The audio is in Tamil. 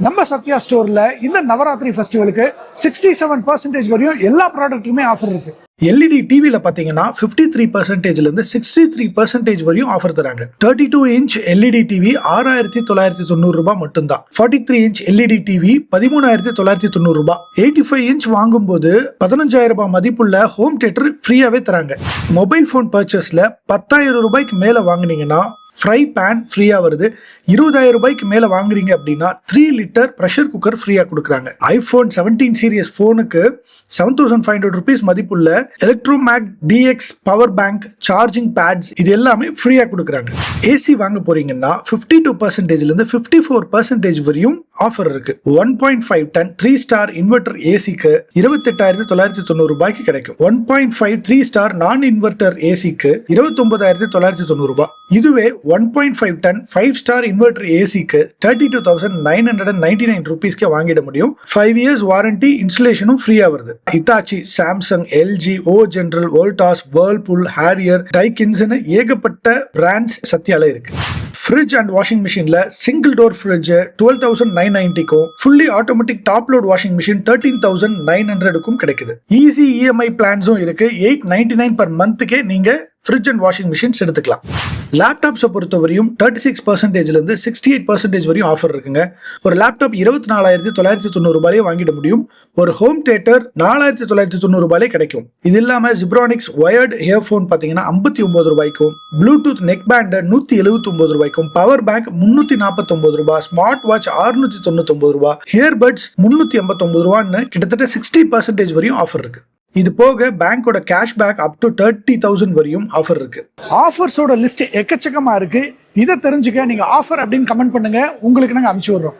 நம்ம சத்யா ஸ்டோர்ல இந்த நவராத்திரி ஃபெஸ்டிவலுக்கு 67% வரையும் எல்லா ப்ராடக்ட்டுமே ஆஃபர் இருக்கு. எல்இடி டிவில பாத்தீங்கன்னா 53%ல இருந்து 63% வரையும் ஆஃபர் தராங்க. 32 இன்ச் எல்இடி டிவி 6990 ரூபாய் மட்டும்தான். 43 இன்ச் எல்இடி டிவி 13990 ரூபாய். 85 இன்ச் வாங்கும்போது 15000 ரூபாய் மதிப்புள்ள ஹோம் தியேட்டர் ஃப்ரீயாவே தராங்க. மொபைல் போன் பர்ச்சேஸ்ல 10000 ரூபாய்க்கு மேல வாங்குனீங்கன்னா ஃப்ரை பேன் ஃப்ரீயா வருது. 20000 ரூபாய்க்கு மேல வாங்குறீங்க அப்படின்னா 3 லிட்டர் பிரஷர் குக்கர் ஃப்ரீயா கொடுக்குறாங்க. ஐபோன் 17 சீரியஸ் போனுக்கு 7500 rupees மதிப்புள்ள electromag DX power bank charging pads இது எல்லாமே ஃப்ரீயா கொடுக்குறாங்க. ஏசி வாங்க போறீங்கன்னா 52%ல இருந்து 54% வரையும் ஆஃபர் இருக்கு. 1.5 டன் 3 ஸ்டார் இன்வெர்டர் ஏசிக்கு 28990 ரூபாய்க்கு கிடைக்கும். 1.5 3 ஸ்டார் நான் இன்வெர்டர் ஏசிக்கு 29990 ரூபாய். இதுவே 1.5 டன் 5 ஸ்டார் இன்வெர்டர் ஏசிக்கு 32999 ரூபீஸ்க்கு வாங்கிட முடியும். 5 இயர்ஸ் வாரண்டி இன்ஸ்டலேஷனும் ஃப்ரீயா வருது. Hitachi, Samsung, LG, O General, Voltas, Whirlpool, ஹாரியர், டைக்கின்ஸ் ஏகப்பட்ட பிராண்ட்ஸ் சத்யால இருக்கு. ஃப்ரிட்ஜ் அண்ட் வாஷிங் மிஷின்ல சிங்கிள் டோர் ஃப்ரிட்ஜ் 12990க்கும் fully automatic top load washing machine 13900க்கும் கிடைக்குது. ஈஸி EMI பிளான்ஸும் இருக்கு. 899 per monthக்கே நீங்க ஃப்ரிட்ஜ் அண்ட் வாஷிங் மிஷின்ஸ் எடுத்துக்கலாம். லேப்டாப்ஸை பொறுத்தவரையும் 36%ல இருந்து 68% வரையும் ஆஃபர் இருக்குங்க. ஒரு லேப்டாப் 24990 ரூபாயிலே வாங்கிட முடியும். ஒரு ஹோம் தியேட்டர் 4990 ரூபாயிலே கிடைக்கும். இது இல்லாம ஜிப்ரானிக்ஸ் வயர்டு இயர்போன் பாத்தீங்கன்னா 59 ரூபாய்க்கும், ப்ளூடூத் நெக் பேண்ட் 179 ரூபாய்க்கும், பவர் பேங்க் 349 ரூபாய், ஸ்மார்ட் வாட்ச் 699 ரூபாய், ஹியர்பட்ஸ் 389 ரூபான்னு கிட்டத்தட்ட 60% வரையும் ஆஃபர் இருக்கு. இது போக பேங்கோட கேஷ்பேக் அப் டு 30,000 வரையும் ஆஃபர் இருக்கு. ஆஃபர்ஸோட லிஸ்ட் எக்கச்சக்கமா இருக்கு. இதை தெரிஞ்சுக்க நீங்க ஆஃபர் அப்படின்னு கமெண்ட் பண்ணுங்க, உங்களுக்கு நாங்க அனுப்பிச்சு விடுறோம்.